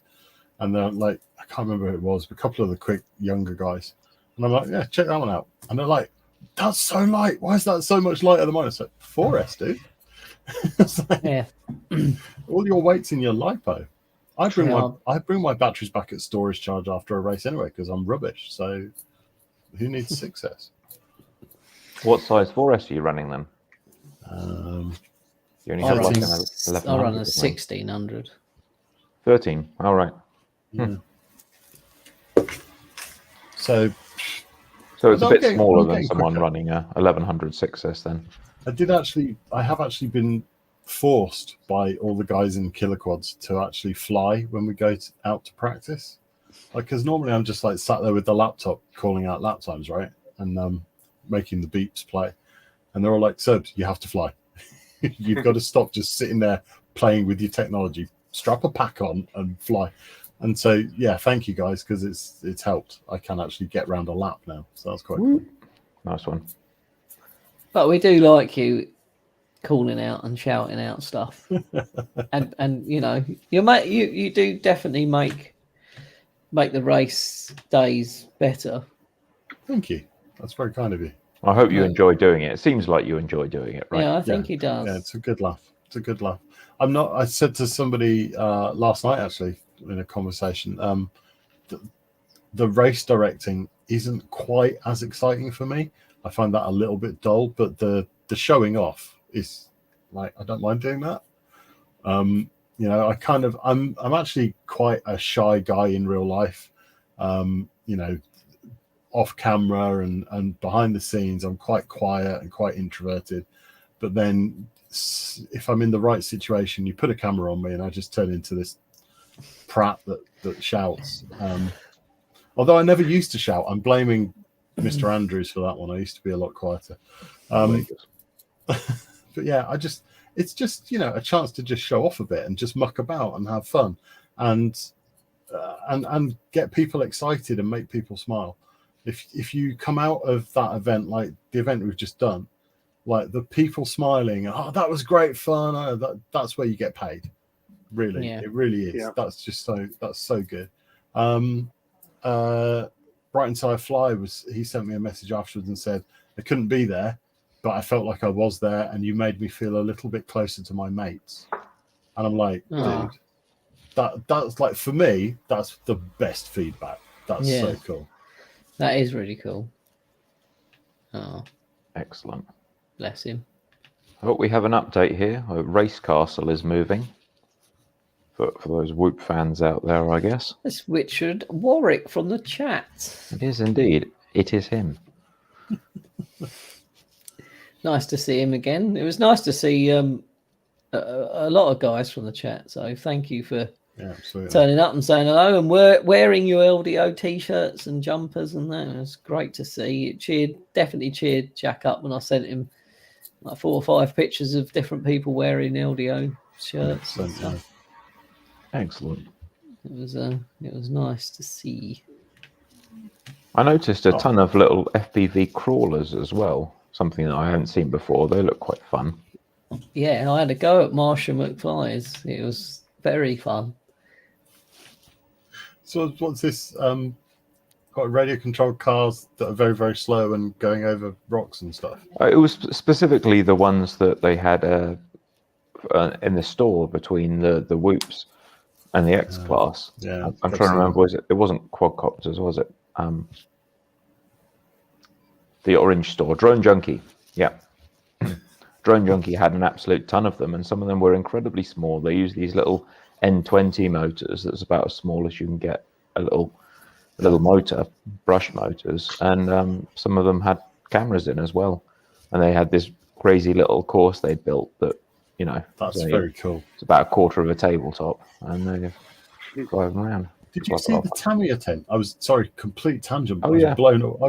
And they're like, I can't remember who it was, but a couple of the quick younger guys. And I'm like, yeah, check that one out. And they're like, that's so light. Why is that so much lighter than mine? It's like, 4S, dude. It's like, Yeah. all your weight's in your lipo. I bring my batteries back at storage charge after a race anyway because I'm rubbish. So who needs 6S? What size 4S are you running then? You only have like an 1100. I run a 1600. 13. All right. Yeah. So it's a bit smaller I'm than getting someone quicker. running a 1100 6S then. I have actually been forced by all the guys in KillaKwads to actually fly when we go out to practice. Because normally I'm just like sat there with the laptop calling out lap times, right? And making the beeps play. And they're all like, Serbs, you have to fly. You've got to stop just sitting there playing with your technology. Strap a pack on and fly. And so, yeah, thank you guys because it's helped. I can actually get round a lap now. So that's quite cool. Nice one. But we do like you calling out and shouting out stuff. and you do definitely make the race days better. Thank you. That's very kind of you. I hope you enjoy doing it. It seems like you enjoy doing it, right? Yeah, I think he does. Yeah, it's a good laugh. I said to somebody last night, actually, in a conversation, the race directing isn't quite as exciting for me. I find that a little bit dull, but the showing off is like, I don't mind doing that. I'm actually quite a shy guy in real life. Off camera and behind the scenes, I'm quite quiet and quite introverted. But then if I'm in the right situation, you put a camera on me and I just turn into this prat that shouts. Although I never used to shout. I'm blaming Mr. Andrews for that one. I used to be a lot quieter. But yeah, it's just, you know, a chance to just show off a bit and just muck about and have fun and get people excited and make people smile. If you come out of that event, like the event we've just done, like the people smiling, oh, that was great fun. That's where you get paid. Really, it really is. Yeah. That's so good. Brighton Side Fly he sent me a message afterwards and said, I couldn't be there, but I felt like I was there, and you made me feel a little bit closer to my mates. And I'm like, dude, that's like, for me, that's the best feedback. That's so cool. That is really cool. Oh, excellent. Bless him. I hope we have an update here. Race Castle is moving. For those Whoop fans out there, I guess. It's Richard Warwick from the chat. It is indeed. It is him. Nice to see him again. It was nice to see a lot of guys from the chat. So thank you for turning up and saying hello and wearing your LDO t-shirts and jumpers and that. It was great to see. It definitely cheered Jack up when I sent him like 4 or 5 pictures of different people wearing LDO shirts and stuff. Excellent. It was nice to see. I noticed a ton of little FPV crawlers as well. Something that I hadn't seen before. They look quite fun. Yeah, I had a go at Marshall McFly's. It was very fun. So what's this? Got radio controlled cars that are very, very slow and going over rocks and stuff. It was specifically the ones that they had in the store between the Whoops and the X class. Yeah, I'm trying to remember. It wasn't quadcopters, was it? The orange store, Drone Junkie. Yeah, Drone Junkie had an absolute ton of them, and some of them were incredibly small. They use these little N20 motors. That's about as small as you can get a little motor, brush motors, and some of them had cameras in as well. And they had this crazy little course they built that, you know, that's very cool. It's about a quarter of a tabletop, and they drive around. Did you see the Tamiya tent? I was sorry, complete tangent. But I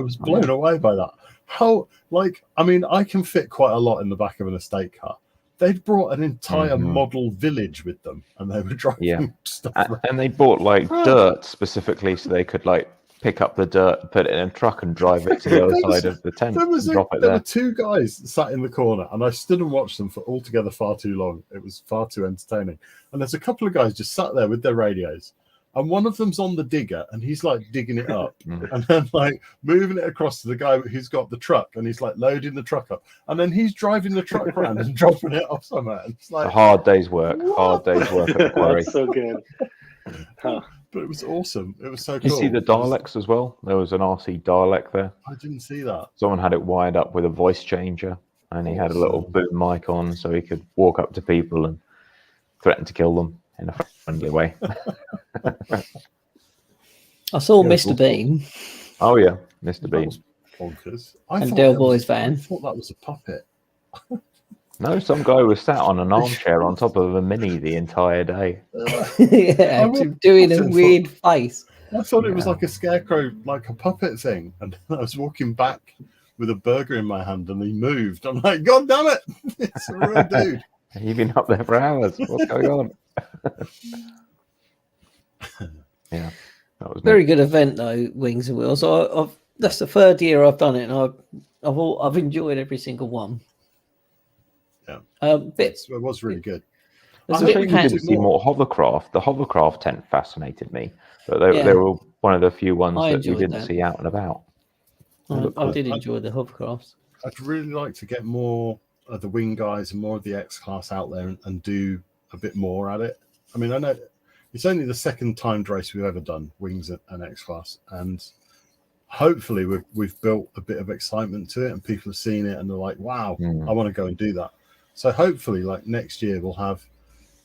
was blown away by that. How, like, I mean, I can fit quite a lot in the back of an estate car. They'd brought an entire model village with them, and they were driving stuff around. And they bought like dirt specifically so they could like pick up the dirt, put it in a truck, and drive it to the other side of the tent. There were 2 guys sat in the corner, and I stood and watched them for altogether far too long. It was far too entertaining. And there's a couple of guys just sat there with their radios. And one of them's on the digger, and he's like digging it up, and then like moving it across to the guy who's got the truck, and he's like loading the truck up, and then he's driving the truck around and dropping it off somewhere. And it's like a hard day's work. What? Hard day's work at the quarry. That's so good. Huh. But it was awesome. It was so cool. You see the Daleks as well? There was an RC Dalek there. I didn't see that. Someone had it wired up with a voice changer, and he had a little boom mic on, so he could walk up to people and threaten to kill them in a friendly way. I saw Mr. Bean. Oh yeah, Mr. Bean. Bonkers. And Del Boy's van. I thought that was a puppet. No, some guy was sat on an armchair on top of a Mini the entire day. Doing a weird face. I thought it was like a scarecrow, like a puppet thing. And I was walking back with a burger in my hand, and he moved. I'm like, God damn it! It's a real dude. You've been up there for hours. What's going on? Yeah, that was very good event though. Wings and Wheels. That's the 3rd year I've done it, and I've enjoyed every single one. Yeah, it was really good. I think we didn't see more hovercraft. The hovercraft tent fascinated me, but they were one of the few ones that we didn't see out and about. I did enjoy the hovercrafts. I'd really like to get more of the wing guys and more of the X class out there and do a bit more at it. I mean, I know it's only the 2nd timed race we've ever done, wings and X class, and hopefully we've built a bit of excitement to it, and people have seen it and they're like, wow, I want to go and do that. So hopefully, like next year, we'll have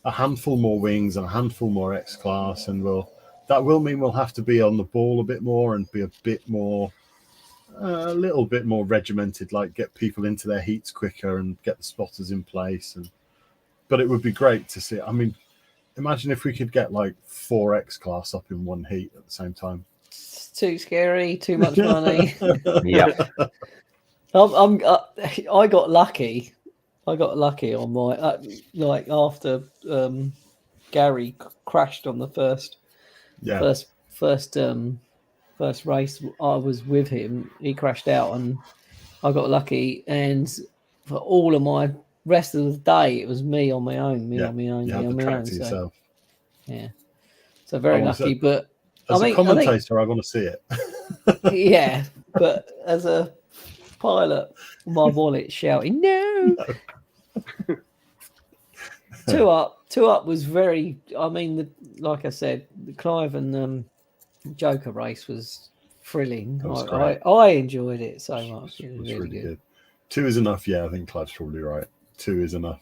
a handful more wings and a handful more X class, and that will mean we'll have to be on the ball a bit more and be a bit more, a little bit more regimented, like get people into their heats quicker and get the spotters in place. But it would be great to see. I mean, imagine if we could get like 4 X class up in one heat at the same time. too scary, too much money. Yeah. I got lucky. I got lucky on my like after Gary crashed on the first race. I was with him. He crashed out, and I got lucky. And for all of my rest of the day, it was me on my own. Me on my own. You Me have on the my track own. to yourself. Yeah. So very lucky, but as I a commentator, I want to see it. yeah, but as a pilot, my wallet's shouting no. Two up was very. I mean, like I said, the Clive and Joker race was thrilling. I enjoyed it so much. It was really good. 2 is enough. Yeah, I think Clive's probably right. 2 is enough.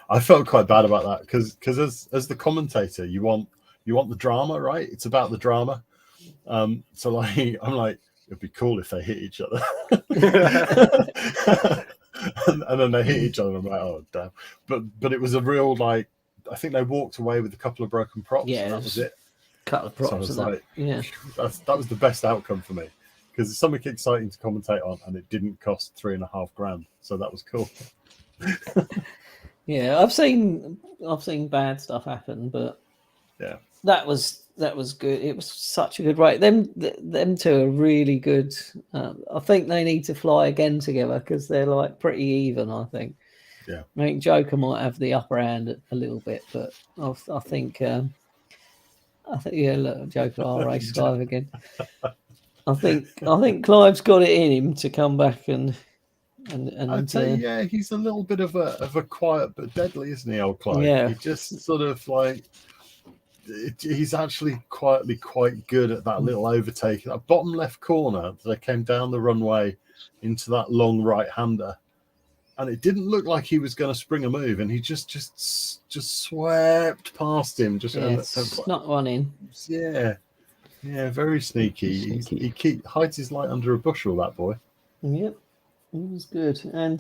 I felt quite bad about that because as the commentator, you want the drama, right? It's about the drama. So like I'm like, it'd be cool if they hit each other. and then they hit each other. I'm like, oh damn! But it was a real like. I think they walked away with a couple of broken props. Yeah, and that was it. Couple of props. So I was like, yeah, that was the best outcome for me because it's something exciting to commentate on, and it didn't cost $3,500. So that was cool. Yeah, I've seen bad stuff happen, but yeah, that was good. It was such a good race. Them two are really good. I think they need to fly again together because they're like pretty even. I think. Yeah, I think Joker might have the upper hand a little bit, but I think yeah, look, Joker, I'll race Clive again. I think Clive's got it in him to come back and I'd say yeah, he's a little bit of a quiet but deadly, isn't he, old Clive? Yeah, he just sort of like he's actually quietly quite good at that little overtake, that bottom left corner. They came down the runway into that long right hander, and it didn't look like he was going to spring a move, and he just swept past him. Snuck one in. Yeah, very sneaky. He hides his light under a bushel, that boy. Yep. He was good, and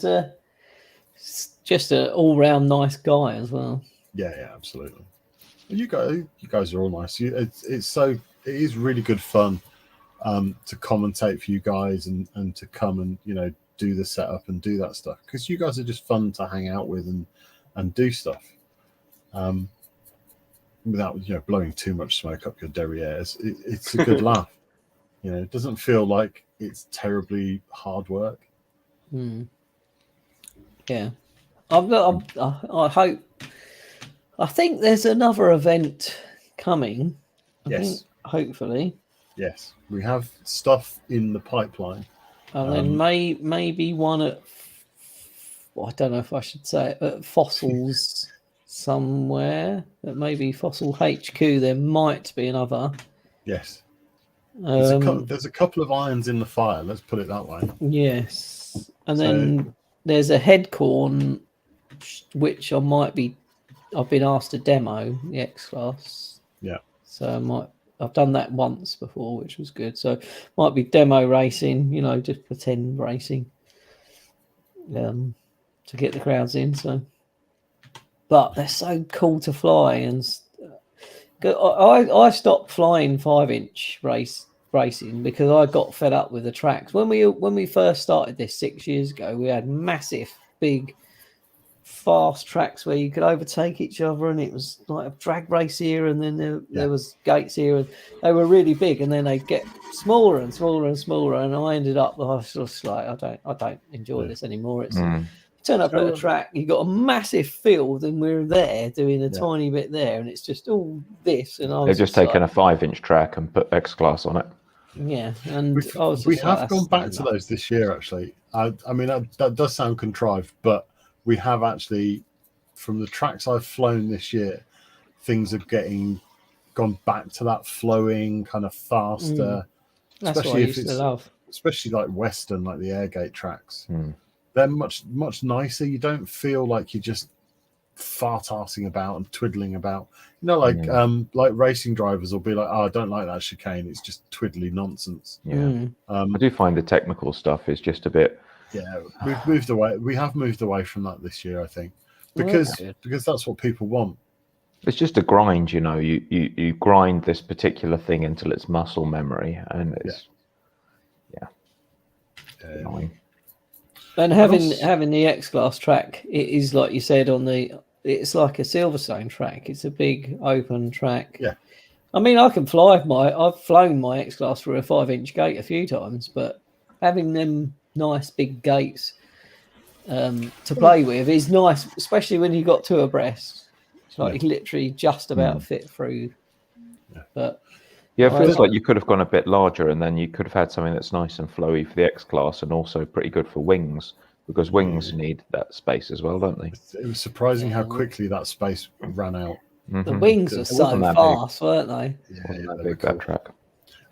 just an all-round nice guy as well. Yeah, absolutely. You guys are all nice. It is really good fun to commentate for you guys and to come and do the setup and do that stuff because you guys are just fun to hang out with and do stuff without blowing too much smoke up your derrieres. It's a good laugh. It doesn't feel like it's terribly hard work. Yeah, I think there's another event coming. Yes, hopefully. Yes, we have stuff in the pipeline, and then maybe one at. Well, I don't know if I should say it, at Fossils somewhere. At maybe Fossil HQ. There might be another. Yes. There's a couple of irons in the fire. Let's put it that way. Yes, and then there's a headcorn, which I've been asked to demo the X class. Yeah. So I've done that once before, which was good. So might be demo racing, just pretend racing, to get the crowds in. So, but they're so cool to fly, and I stopped flying 5-inch racing because I got fed up with the tracks. When we first started this 6 years ago, we had massive, big, fast tracks where you could overtake each other, and it was like a drag race here, and then there was gates here, and they were really big, and then they'd get smaller and smaller and smaller, and I ended up I was just like, I don't enjoy this anymore. It's turn up at a track, you got a massive field, and we're there doing a tiny bit there, and it's just all this. And they've just taken a 5-inch track and put X class on it. Yeah, and we have gone back to those this year. Actually, I mean that does sound contrived, but we have actually, from the tracks I've flown this year, things are gone back to that flowing kind of faster. That's especially what I used to love. Especially like Western, like the Airgate tracks. They're much nicer. You don't feel like you're just fart-arsing about and twiddling about. Like racing drivers will be like, oh, I don't like that chicane. It's just twiddly nonsense. Yeah. I do find the technical stuff is just a bit. Yeah, we've moved away. We have moved away from that this year, I think, because that's what people want. It's just a grind, you know. You grind this particular thing until it's muscle memory, and it's annoying. And having the X-Class track, it is like you said it's like a Silverstone track. It's a big open track. Yeah. I mean, I've flown my X-Class through a 5-inch gate a few times, but having them nice big gates to play with is nice, especially when you got two abreast. It's like you literally just about fit through. Yeah. But yeah, it feels like you could have gone a bit larger, and then you could have had something that's nice and flowy for the X-Class, and also pretty good for wings, because wings need that space as well, don't they? It was surprising how quickly that space ran out. The wings are so fast, weren't they? Yeah, that big that track.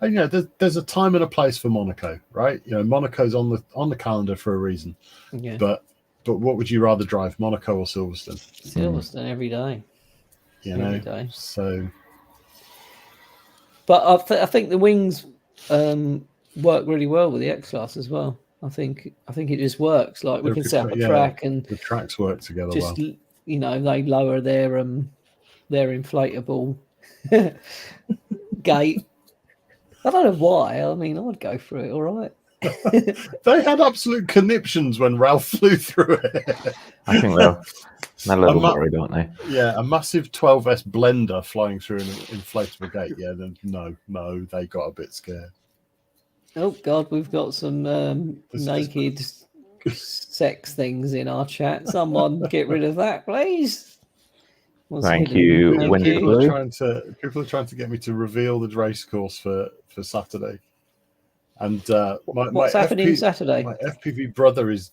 And there's a time and a place for Monaco, right? Monaco's on the calendar for a reason. Yeah. But what would you rather drive, Monaco or Silverstone? Silverstone every day. Every day. So. But I think the wings work really well with the X-Class as well. I think it just works. Like we can set up a track, and the tracks work together just, well. They lower their inflatable gate. I don't know why. I mean, I'd go through it all right. They had absolute conniptions when Ralph flew through it. I think they're a little worried, aren't they? Yeah, a massive 12S blender flying through an inflatable gate. Yeah, then no, they got a bit scared. Oh God, we've got some naked sex things in our chat. Someone get rid of that, please. Thank you. People are trying to get me to reveal the race course for Saturday. And what's happening Saturday? My FPV brother is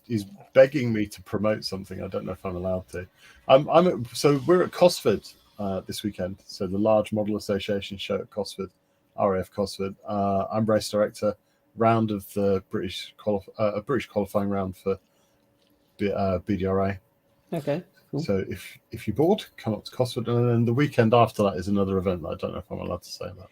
begging me to promote something. I don't know if I'm allowed to. So we're at Cosford this weekend. So the Large Model Association show at Cosford, RAF Cosford. I'm race director. Round of the British qualifying round for BDRA. Okay. Cool. So if you're bored, come up to Cosford, and then the weekend after that is another event that I don't know if I'm allowed to say that.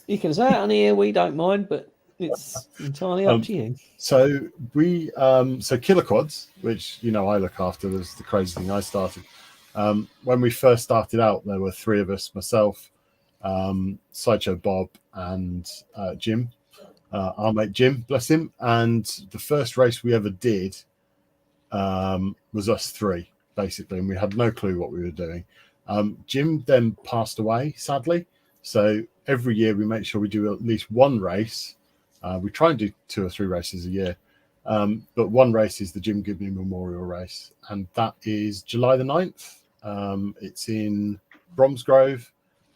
You can say it on here, we don't mind, but it's entirely up to you. So KillaKwads, which I look after, was the crazy thing I started. When we first started out, there were three of us: myself, Sideshow Bob, and Jim, our mate Jim, bless him. And the first race we ever did was us three, basically, and we had no clue what we were doing. Jim then passed away, sadly. So every year we make sure we do at least one race. We try and do 2 or 3 races a year. But one race is the Jim Gibney Memorial Race, and that is July the 9th. It's in Bromsgrove,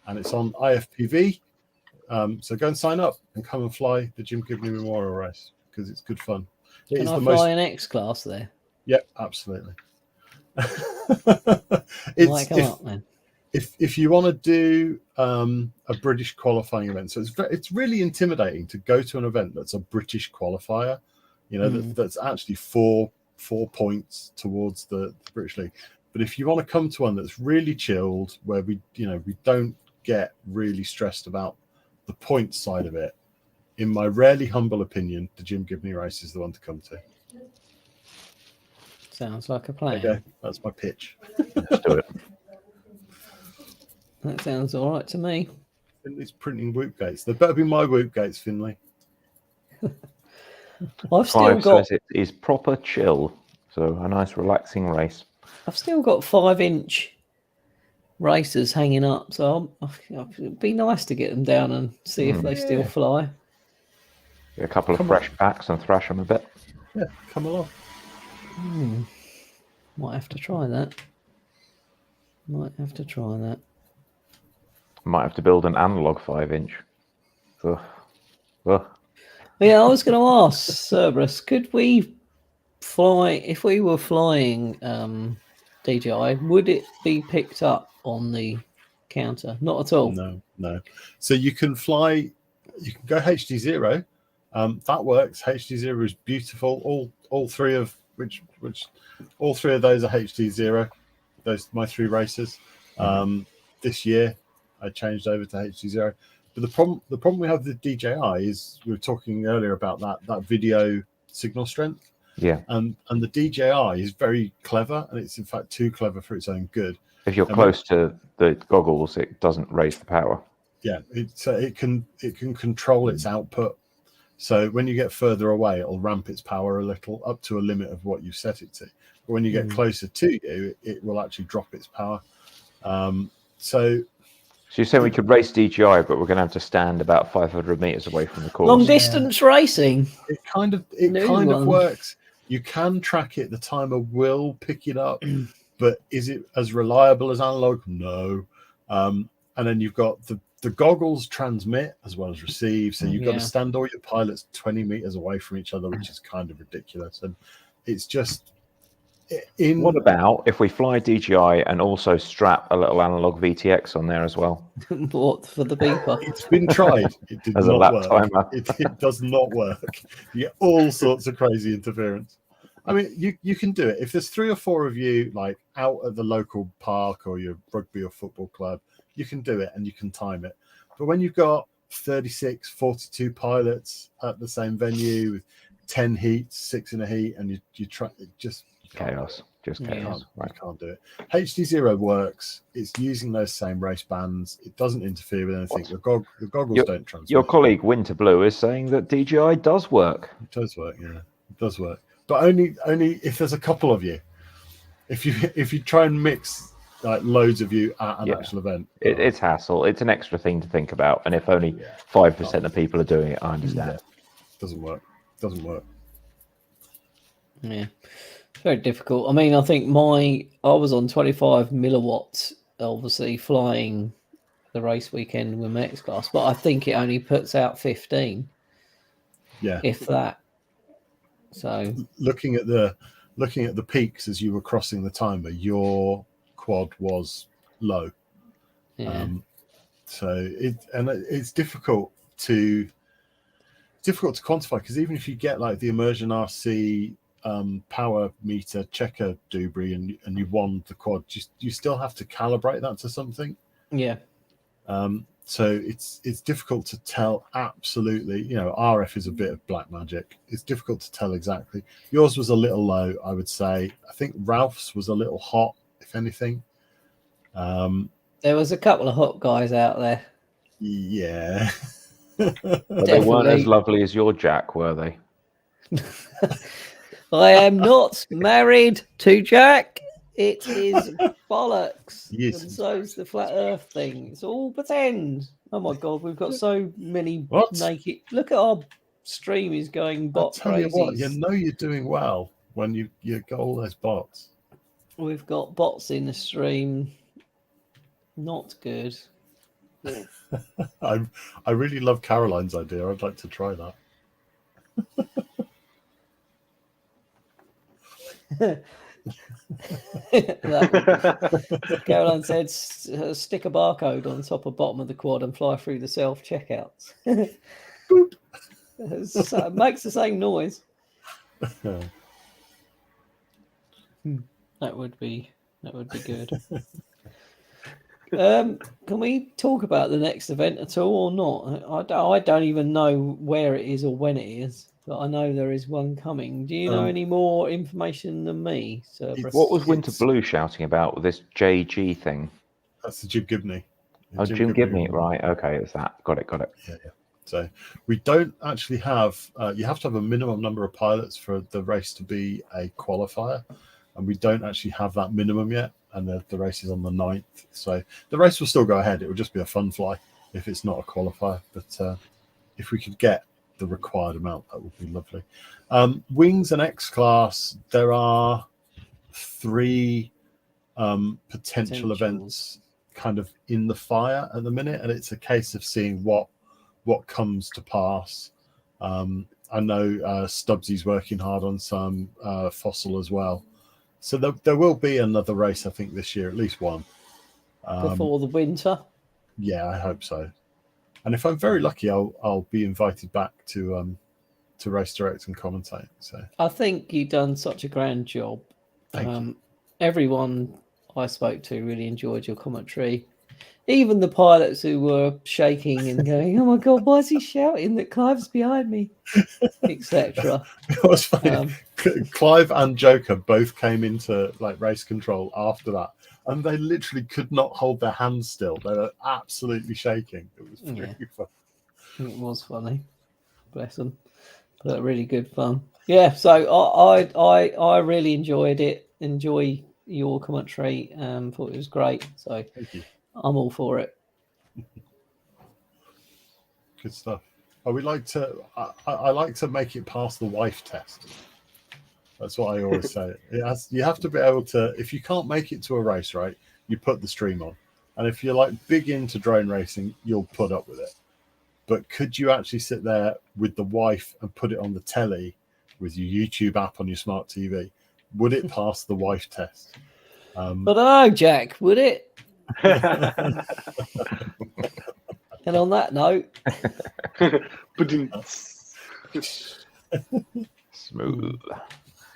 and it's on IFPV. So go and sign up and come and fly the Jim Gibney Memorial Race, because it's good fun. Can I fly an X-Class there? Yep, absolutely. If you want to do a British qualifying event, so it's really intimidating to go to an event that's a British qualifier, that's actually four points towards the British League. But if you want to come to one that's really chilled, where we don't get really stressed about the points side of it, in my rarely humble opinion, the Jim Gibney race is the one to come to. Sounds like a plan. Okay, that's my pitch. Let's do it. That sounds all right to me. Finley's printing whoop gates. They better be my whoop gates, Finley. I've still got. Says it is proper chill, so a nice relaxing race. I've still got 5-inch racers hanging up, so it'd be nice to get them down and see if they still fly. Get a couple of fresh packs and thrash them a bit. Yeah, come along. Might have to try that. Might have to build an analog 5-inch. Ugh. Yeah, I was going to ask Cerberus, could we fly, if we were flying DJI, would it be picked up on the counter? Not at all. No. So you can fly, you can go HD0. That works. HD0 is beautiful. All three of all three of those are HD0. Those my 3 races. This year I changed over to HD0. But the problem we have with DJI is, we were talking earlier about that video signal strength. Yeah. And the DJI is very clever, and it's in fact too clever for its own good. If you're close to the goggles, it doesn't raise the power. Yeah, it can control its output. So when you get further away, it'll ramp its power a little up to a limit of what you've set it to. But when you get closer to you, it will actually drop its power. So you're saying we could race DJI, but we're going to have to stand about 500 meters away from the course. Long distance racing. It kind of works. You can track it. The timer will pick it up, but is it as reliable as analog? No. And then you've got the goggles transmit as well as receive. So you've got to stand all your pilots 20 meters away from each other, which is kind of ridiculous. And it's just What about if we fly DJI and also strap a little analog VTX on there as well? What, for the beeper? It's been tried. It did As a not lap work. timer. It does not work. You get all sorts of crazy interference. I mean, you can do it. If there's 3 or 4 of you like out at the local park or your rugby or football club, you can do it and you can time it. But when you've got 36, 42 pilots at the same venue with 10 heats, 6 in a heat, and you try, it just Chaos. Just chaos. I can't do it. HD0 works. It's using those same race bands. It doesn't interfere with anything. The goggles don't transmit. Your colleague Winter Blue is saying that DJI does work. It does work, yeah. It does work. But only if there's a couple of you. If you try and mix like loads of you at an actual event. It's hassle. It's an extra thing to think about. And if only 5% of people are doing it, I understand. Doesn't work. Doesn't work. Yeah. Very difficult. I mean, I think I was on 25 milliwatts, obviously flying the race weekend with my X class, but I think it only puts out 15. Yeah. If that. So looking at the peaks as you were crossing the timer, your quad was low. yeah. So it's difficult to quantify, because even if you get like the Immersion RC power meter checker Dubry and you won the quad, you still have to calibrate that to something. Yeah. So it's difficult to tell absolutely. RF is a bit of black magic. It's difficult to tell exactly. Yours was a little low, I would say. I think Ralph's was a little hot, if anything. There was a couple of hot guys out there. Yeah. But they weren't as lovely as your Jack, were they? I am not married to Jack. It is bollocks. Yes. And so's the flat earth thing. It's all pretend. Oh my God, we've got so many naked. Look at our stream is going bot crazy. You know you're doing well when you got all those bots. We've got bots in the stream. Not good. I really love Caroline's idea. I'd like to try that. Caroline said, stick a barcode on top of bottom of the quad and fly through the self checkouts. It makes the same noise. That would be good. Can we talk about the next event at all or not? I don't even know where it is or when it is, but I know there is one coming. Do you know any more information than me? What was Winter Blue shouting about with this JG thing? That's the Jim Gibney. Jim Gibney, right? Okay, it's that. Got it. Yeah. So we don't actually have. You have to have a minimum number of pilots for the race to be a qualifier, and we don't actually have that minimum yet. And the race is on the 9th. So the race will still go ahead. It will just be a fun fly if it's not a qualifier. But if we could get the required amount, that would be lovely. Wings and X-Class, there are 3 potential events kind of in the fire at the minute. And it's a case of seeing what comes to pass. I know Stubbsy's working hard on some Fossil as well. So there will be another race, I think, this year, at least one. Before the winter? Yeah, I hope so. And if I'm very lucky, I'll be invited back to race direct and commentate. So I think you've done such a grand job. Thank you. Everyone I spoke to really enjoyed your commentary. Even the pilots who were shaking and going, "Oh my God, why is he shouting that Clive's behind me?" etc. It was funny. Clive and Joker both came into like race control after that, and they literally could not hold their hands still. They were absolutely shaking. It was really fun. It was funny, bless them, but really good fun. Yeah, so I really enjoyed it. Enjoy your commentary. Thought it was great. So Thank you. I'm all for it. Good stuff. I would like to. I like to make it past the wife test. That's what I always say. You have to be able to. If you can't make it to a race, right, you put the stream on, and if you're like big into drone racing, you'll put up with it. But could you actually sit there with the wife and put it on the telly with your YouTube app on your smart TV? Would it pass the wife test? I don't know, Jack. Would it? And on that note, Smooth.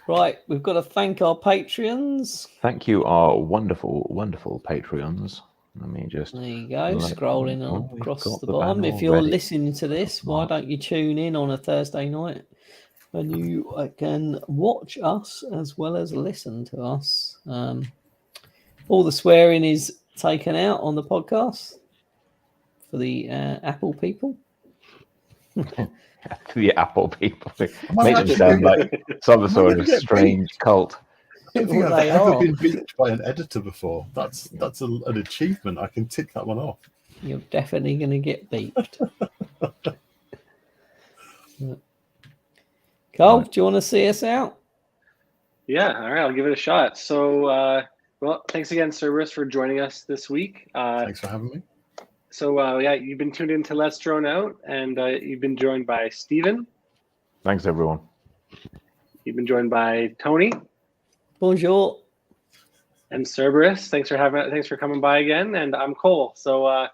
right, we've got to thank our Patreons. Thank you, our wonderful, wonderful Patreons. Let me just. There you go, scrolling on across the the bottom. banner If you're already. listening to this, why don't you tune in on a Thursday night when you can watch us as well as listen to us? All the swearing is taken out on the podcast for the Apple people. The Apple people. Make them sound like some sort of strange cult. I don't think Well, I've they ever are. been beat by an editor before. That's an achievement. I can tick that one off. You're definitely going to get beeped. Carl, do you want to see us out? Yeah, all right, I'll give it a shot. So, well, thanks again, Cerberus, for joining us this week. Thanks for having me. So, yeah, you've been tuned into Let's Drone Out, and you've been joined by Steven. Thanks, everyone. You've been joined by Tony Bonjour. and Cerberus. Thanks for coming by again. And I'm Cole. So,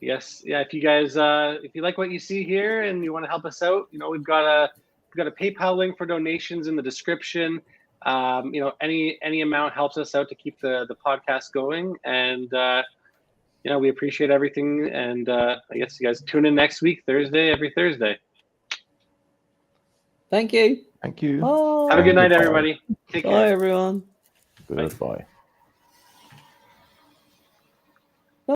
yes, yeah, if you guys, if you like what you see here and you want to help us out, we've got a PayPal link for donations in the description. Any amount helps us out to keep the podcast going, and we appreciate everything. And I guess you guys tune in next week, every Thursday. Thank you. Thank you. Bye. Have a good night, everybody. Take care. Bye, everyone. Goodbye.